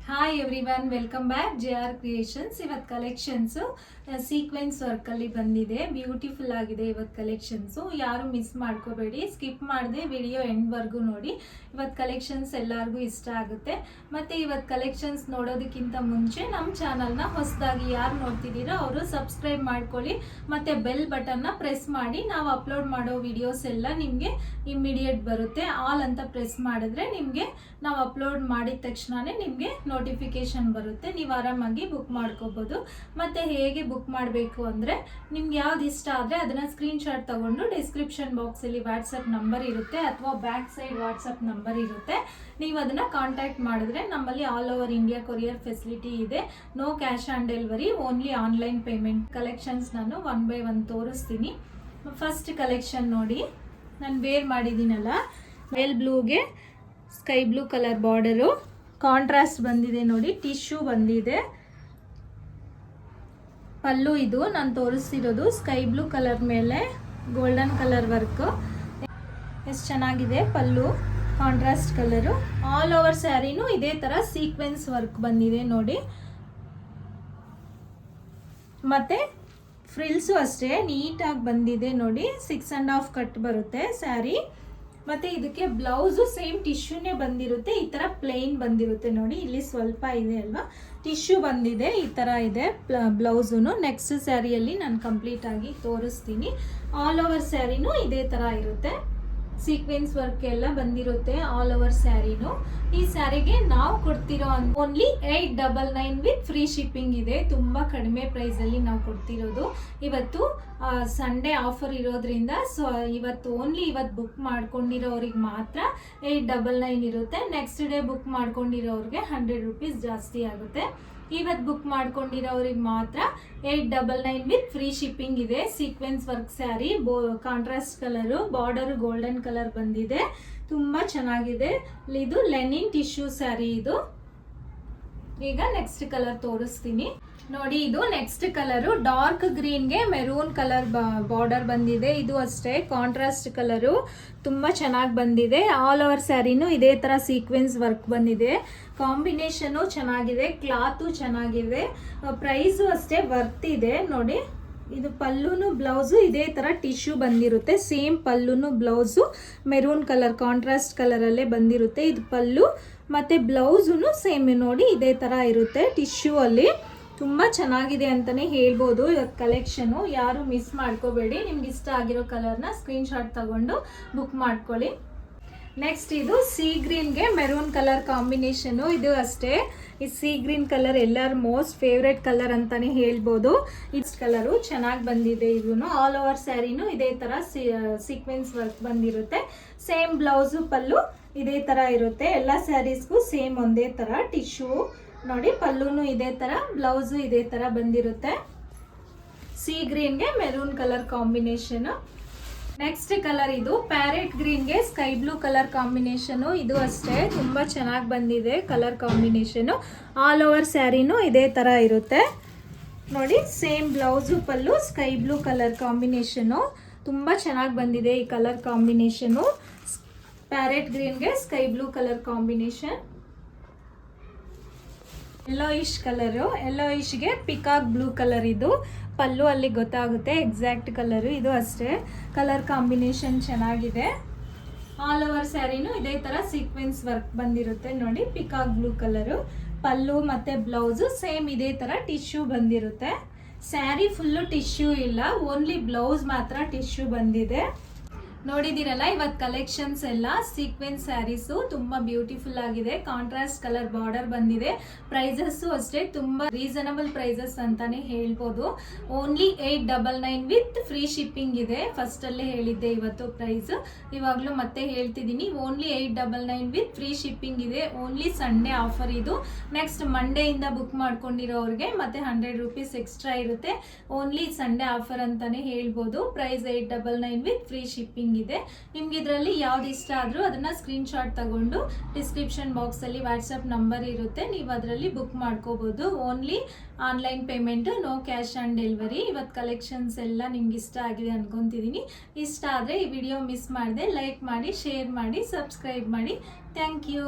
Hi everyone, welcome back JR creations. ಇವತ್ತು collections sequence ವರ್ಕಲ್ಲಿ ಬಂದಿದೆ. Beautiful ಆಗಿದೆ ಇವತ್ತು ಕಲೆಕ್ಷನ್ಸು. ಯಾರು ಮಿಸ್ ಮಾಡ್ಕೋಬೇಡಿ, ಸ್ಕಿಪ್ ಮಾಡದೆ ವಿಡಿಯೋ ಎಂಡ್ವರೆಗೂ ನೋಡಿ. ಇವತ್ತು ಕಲೆಕ್ಷನ್ಸ್ ಎಲ್ಲರಿಗೂ ಇಷ್ಟ ಆಗುತ್ತೆ. ಮತ್ತು ಇವತ್ತು ಕಲೆಕ್ಷನ್ಸ್ ನೋಡೋದಕ್ಕಿಂತ ಮುಂಚೆ ನಮ್ಮ ಚಾನಲ್ನ ಹೊಸದಾಗಿ ಯಾರು ನೋಡ್ತಿದ್ದೀರೋ ಅವರು ಸಬ್ಸ್ಕ್ರೈಬ್ ಮಾಡ್ಕೊಳ್ಳಿ ಮತ್ತು ಬೆಲ್ ಬಟನ್ನ ಪ್ರೆಸ್ ಮಾಡಿ. ನಾವು ಅಪ್ಲೋಡ್ ಮಾಡೋ ವಿಡಿಯೋಸ್ ಎಲ್ಲ ನಿಮಗೆ ಇಮ್ಮಿಡಿಯೇಟ್ ಬರುತ್ತೆ. ಆಲ್ ಅಂತ ಪ್ರೆಸ್ ಮಾಡಿದ್ರೆ ನಿಮಗೆ ನಾವು ಅಪ್ಲೋಡ್ ಮಾಡಿದ ತಕ್ಷಣವೇ ನಿಮಗೆ ನೋಟಿಫಿಕೇಶನ್ ಬರುತ್ತೆ. ನೀವು ಆರಾಮಾಗಿ ಬುಕ್ ಮಾಡ್ಕೋಬೋದು. ಮತ್ತು ಹೇಗೆ ಬುಕ್ ಮಾಡಬೇಕು ಅಂದರೆ, ನಿಮ್ಗೆ ಯಾವ್ದು ಇಷ್ಟ ಆದರೆ ಅದನ್ನು ಸ್ಕ್ರೀನ್ಶಾಟ್ ತೊಗೊಂಡು ಡಿಸ್ಕ್ರಿಪ್ಷನ್ ಬಾಕ್ಸಲ್ಲಿ ವಾಟ್ಸಪ್ ನಂಬರ್ ಇರುತ್ತೆ ಅಥವಾ ಬ್ಯಾಕ್ ಸೈಡ್ ವಾಟ್ಸಪ್ ನಂಬರ್ ಇರುತ್ತೆ. ನೀವು ಅದನ್ನು ಕಾಂಟ್ಯಾಕ್ಟ್ ಮಾಡಿದ್ರೆ ನಮ್ಮಲ್ಲಿ all over India courier facility ಇದೆ. No cash on delivery, only online payment. Collections ನಾನು ಒನ್ ಬೈ ಒನ್ ತೋರಿಸ್ತೀನಿ. ಫಸ್ಟ್ ಕಲೆಕ್ಷನ್ ನೋಡಿ, ನಾನು ವೇರ್ ಮಾಡಿದ್ದೀನಲ್ಲ, ವೇಲ್ ಬ್ಲೂಗೆ sky blue colour border, contrast ಬಂದಿದೆ ನೋಡಿ, ಟಿಶ್ಯೂ ಬಂದಿದೆ. ಪಲ್ಲು ಇದು ನಾನು ತೋರಿಸ್ತಿರೋದು ಸ್ಕೈ ಬ್ಲೂ ಕಲರ್ ಮೇಲೆ ಗೋಲ್ಡನ್ ಕಲರ್ ವರ್ಕ್. ಎಷ್ಟು ಚೆನ್ನಾಗಿದೆ pallu, contrast colour. All over ಸ್ಯಾರಿನೂ ಇದೇ ಥರ ಸೀಕ್ವೆನ್ಸ್ ವರ್ಕ್ ಬಂದಿದೆ ನೋಡಿ. ಮತ್ತು ಫ್ರಿಲ್ಸು ಅಷ್ಟೇ ನೀಟಾಗಿ ಬಂದಿದೆ ನೋಡಿ. 6.5 ಕಟ್ ಬರುತ್ತೆ ಸ್ಯಾರಿ. ಮತ್ತು ಇದಕ್ಕೆ ಬ್ಲೌಸು ಸೇಮ್ ಟಿಶ್ಯೂನೇ ಬಂದಿರುತ್ತೆ. ಈ ಥರ ಪ್ಲೇನ್ ಬಂದಿರುತ್ತೆ ನೋಡಿ. ಇಲ್ಲಿ ಸ್ವಲ್ಪ ಇದೆ ಅಲ್ವಾ, ಟಿಶ್ಯೂ ಬಂದಿದೆ. ಈ ಥರ ಇದೆ ಬ್ಲೌಸುನು. ನೆಕ್ಸ್ಟ್ ಸ್ಯಾರಿಯಲ್ಲಿ ನಾನು ಕಂಪ್ಲೀಟಾಗಿ ತೋರಿಸ್ತೀನಿ. ಆಲ್ ಓವರ್ ಸ್ಯಾರಿನೂ ಇದೇ ಥರ ಇರುತ್ತೆ. ಸೀಕ್ವೆನ್ಸ್ ವರ್ಕ್ ಎಲ್ಲ ಬಂದಿರುತ್ತೆ ಆಲ್ ಓವರ್ ಸ್ಯಾರಿನೂ. ಈ ಸ್ಯಾರಿಗೆ ನಾವು ಕೊಡ್ತಿರೋ ಓನ್ಲಿ 899 ವಿತ್ ಫ್ರೀ ಶಿಪ್ಪಿಂಗ್ ಇದೆ. ತುಂಬ ಕಡಿಮೆ ಪ್ರೈಸಲ್ಲಿ ನಾವು ಕೊಡ್ತಿರೋದು. ಇವತ್ತು ಸಂಡೇ ಆಫರ್ ಇರೋದ್ರಿಂದ ಸೊ ಇವತ್ತು ಇವತ್ತು ಬುಕ್ ಮಾಡ್ಕೊಂಡಿರೋರಿಗೆ ಮಾತ್ರ 899 ಇರುತ್ತೆ. ನೆಕ್ಸ್ಟ್ ಡೇ ಬುಕ್ ಮಾಡ್ಕೊಂಡಿರೋರಿಗೆ 100 ರೂಪೀಸ್ ಜಾಸ್ತಿ ಆಗುತ್ತೆ. ಇವತ್ತು ಬುಕ್ ಮಾಡ್ಕೊಂಡಿರೋರಿಗೆ ಮಾತ್ರ 899 ವಿತ್ ಫ್ರೀ ಶಿಪ್ಪಿಂಗ್ ಇದೆ. Sequence work sari, contrast colour, border golden colour ಬಂದಿದೆ. ತುಂಬ ಚೆನ್ನಾಗಿದೆ. ಇದು ಲೆನಿನ್ ಟಿಶ್ಯೂ ಸ್ಯಾರಿ ಇದು. ಈಗ ನೆಕ್ಸ್ಟ್ ಕಲರ್ ತೋರಿಸ್ತೀನಿ ನೋಡಿ. ಇದು ನೆಕ್ಸ್ಟ್ ಕಲರು ಡಾರ್ಕ್ ಗ್ರೀನ್ಗೆ ಮೆರೂನ್ ಕಲರ್ ಬಾರ್ಡರ್ ಬಂದಿದೆ. ಇದು ಅಷ್ಟೇ ಕಾಂಟ್ರಾಸ್ಟ್ ಕಲರು, ತುಂಬ ಚೆನ್ನಾಗಿ ಬಂದಿದೆ. ಆಲ್ ಓವರ್ ಸ್ಯಾರಿನೂ ಇದೇ ಥರ ಸೀಕ್ವೆನ್ಸ್ ವರ್ಕ್ ಬಂದಿದೆ. ಕಾಂಬಿನೇಷನು ಚೆನ್ನಾಗಿದೆ, ಕ್ಲಾತು ಚೆನ್ನಾಗಿದೆ. ಪ್ರೈಸು ಅಷ್ಟೇ ವರ್ತ್ ಇದೆ ನೋಡಿ. ಇದು ಪಲ್ಲುನು ಬ್ಲೌಸು ಇದೇ ಥರ ಟಿಶ್ಯೂ ಬಂದಿರುತ್ತೆ. ಸೇಮ್ ಪಲ್ಲುನು ಬ್ಲೌಸು ಮೆರೂನ್ ಕಲರ್ ಕಾಂಟ್ರಾಸ್ಟ್ ಕಲರಲ್ಲೇ ಬಂದಿರುತ್ತೆ. ಇದು ಪಲ್ಲು ಮತ್ತು ಬ್ಲೌಸುನು ಸೇಮ್ ನೋಡಿ ಇದೇ ಥರ ಇರುತ್ತೆ ಟಿಶ್ಯೂ ಅಲ್ಲಿ. ತುಂಬ ಚೆನ್ನಾಗಿದೆ ಅಂತಲೇ ಹೇಳ್ಬೋದು ಇವತ್ತು ಕಲೆಕ್ಷನು. ಯಾರು ಮಿಸ್ ಮಾಡ್ಕೋಬೇಡಿ. ನಿಮ್ಗೆ ಇಷ್ಟ ಆಗಿರೋ ಕಲರ್ನ ಸ್ಕ್ರೀನ್ಶಾಟ್ ತಗೊಂಡು ಬುಕ್ ಮಾಡ್ಕೊಳ್ಳಿ. ನೆಕ್ಸ್ಟ್ ಇದು ಸೀ ಗ್ರೀನ್ಗೆ ಮೆರೂನ್ ಕಲರ್ ಕಾಂಬಿನೇಷನು. ಇದು ಅಷ್ಟೇ, ಈ ಸೀ ಗ್ರೀನ್ ಕಲರ್ ಎಲ್ಲರ ಮೋಸ್ಟ್ ಫೇವ್ರೆಟ್ ಕಲರ್ ಅಂತಾನೆ ಹೇಳ್ಬೋದು. ಇಷ್ಟು ಕಲರು ಚೆನ್ನಾಗಿ ಬಂದಿದೆ. ಇದನ್ನು ಆಲ್ ಓವರ್ ಸ್ಯಾರಿನೂ ಇದೇ ಥರ ಸೀಕ್ವೆನ್ಸ್ ವರ್ಕ್ ಬಂದಿರುತ್ತೆ. ಸೇಮ್ ಬ್ಲೌಸು ಪಲ್ಲು ಇದೇ ಥರ ಇರುತ್ತೆ. ಎಲ್ಲ ಸ್ಯಾರೀಸ್ಗೂ ಸೇಮ್ ಒಂದೇ ಥರ ಟಿಶ್ಯೂ ನೋಡಿ. ಪಲ್ಲುನು ಇದೇ ಥರ, ಬ್ಲೌಸು ಇದೇ ಥರ ಬಂದಿರುತ್ತೆ. ಸೀ ಗ್ರೀನ್ಗೆ maroon colour combination. Next colour ಇದು ಪ್ಯಾರೆಟ್ ಗ್ರೀನ್ಗೆ ಸ್ಕೈ ಬ್ಲೂ ಕಲರ್ ಕಾಂಬಿನೇಷನು. ಇದು ಅಷ್ಟೇ ತುಂಬ ಚೆನ್ನಾಗಿ ಬಂದಿದೆ ಕಲರ್ ಕಾಂಬಿನೇಷನು. ಆಲ್ ಓವರ್ ಸ್ಯಾರಿನೂ ಇದೇ ಥರ ಇರುತ್ತೆ ನೋಡಿ. Same blouse pallu sky blue colour combination. ತುಂಬ ಚೆನ್ನಾಗಿ ಬಂದಿದೆ ಈ ಕಲರ್ ಕಾಂಬಿನೇಷನು. ಪ್ಯಾರೆಟ್ ಗ್ರೀನ್ಗೆ sky blue colour combination. Yellowish colour, ಯೆಲ್ಲೋಯಿಶ್ಗೆ ಪಿಕಾಕ್ ಬ್ಲೂ ಕಲರ್. ಇದು ಪಲ್ಲು ಅಲ್ಲಿ ಗೊತ್ತಾಗುತ್ತೆ ಎಕ್ಸಾಕ್ಟ್ ಕಲರು. ಇದು ಅಷ್ಟೇ ಕಲರ್ ಕಾಂಬಿನೇಷನ್ ಚೆನ್ನಾಗಿದೆ. ಆಲ್ ಓವರ್ ಸ್ಯಾರಿನೂ ಇದೇ ಥರ ಸೀಕ್ವೆನ್ಸ್ ವರ್ಕ್ ಬಂದಿರುತ್ತೆ ನೋಡಿ. ಪಿಕಾಕ್ ಬ್ಲೂ ಕಲರು ಪಲ್ಲು ಮತ್ತು ಬ್ಲೌಸು ಸೇಮ್ ಇದೇ ಥರ ಟಿಶ್ಯೂ ಬಂದಿರುತ್ತೆ. ಸ್ಯಾರಿ ಫುಲ್ಲು ಟಿಶ್ಯೂ ಇಲ್ಲ, ಓನ್ಲಿ ಬ್ಲೌಸ್ ಮಾತ್ರ ಟಿಶ್ಯೂ ಬಂದಿದೆ. ನೋಡಿದಿರಲ್ಲ ಇವತ್ತು ಕಲೆಕ್ಷನ್ಸ್ ಎಲ್ಲ ಸೀಕ್ವೆನ್ಸ್ ಸ್ಯಾರೀಸು. ತುಂಬ ಬ್ಯೂಟಿಫುಲ್ ಆಗಿದೆ. ಕಾಂಟ್ರಾಸ್ಟ್ ಕಲರ್ ಬಾರ್ಡರ್ ಬಂದಿದೆ. ಪ್ರೈಸಸ್ಸು ಅಷ್ಟೇ ತುಂಬ ರೀಸನಬಲ್ ಪ್ರೈಸಸ್ ಅಂತಾನೆ ಹೇಳ್ಬೋದು. ಓನ್ಲಿ 899 ವಿತ್ ಫ್ರೀ ಶಿಪ್ಪಿಂಗ್ ಇದೆ. ಫಸ್ಟಲ್ಲೇ ಹೇಳಿದ್ದೆ ಇವತ್ತು ಪ್ರೈಸ್, ಇವಾಗಲೂ ಮತ್ತೆ ಹೇಳ್ತಿದ್ದೀನಿ. ಓನ್ಲಿ 899 ವಿತ್ ಫ್ರೀ ಶಿಪ್ಪಿಂಗ್ ಇದೆ. ಓನ್ಲಿ ಸಂಡೇ ಆಫರ್ ಇದು. ನೆಕ್ಸ್ಟ್ ಮಂಡೇಯಿಂದ ಬುಕ್ ಮಾಡ್ಕೊಂಡಿರೋರಿಗೆ ಮತ್ತೆ 100 ರೂಪೀಸ್ ಎಕ್ಸ್ಟ್ರಾ ಇರುತ್ತೆ. ಓನ್ಲಿ ಸಂಡೇ ಆಫರ್ ಅಂತಾನೆ ಹೇಳ್ಬೋದು. ಪ್ರೈಸ್ 899 ವಿತ್ ಫ್ರೀ ಶಿಪ್ಪಿಂಗ್ ಇದೆ. ನಿಮ್ಗೆ ಇದರಲ್ಲಿ ಯಾವ್ದು ಇಷ್ಟ ಆದ್ರೂ ಅದನ್ನ ಸ್ಕ್ರೀನ್ಶಾಟ್ ತಗೊಂಡು ಡಿಸ್ಕ್ರಿಪ್ಷನ್ ಬಾಕ್ಸ್ ಅಲ್ಲಿ ವಾಟ್ಸಪ್ ನಂಬರ್ ಇರುತ್ತೆ, ನೀವು ಅದರಲ್ಲಿ ಬುಕ್ ಮಾಡ್ಕೋಬಹುದು. Only online payment, no cash on delivery. ಇವತ್ತು ಕಲೆಕ್ಷನ್ಸ್ ಎಲ್ಲ ನಿಮ್ಗೆ ಇಷ್ಟ ಆಗಿದೆ ಅನ್ಕೊಂತಿದ್ದೀನಿ. ಇಷ್ಟ ಆದರೆ ಈ ವಿಡಿಯೋ ಮಿಸ್ ಮಾಡದೆ ಲೈಕ್ ಮಾಡಿ, ಶೇರ್ ಮಾಡಿ, ಸಬ್ಸ್ಕ್ರೈಬ್ ಮಾಡಿ. Thank you.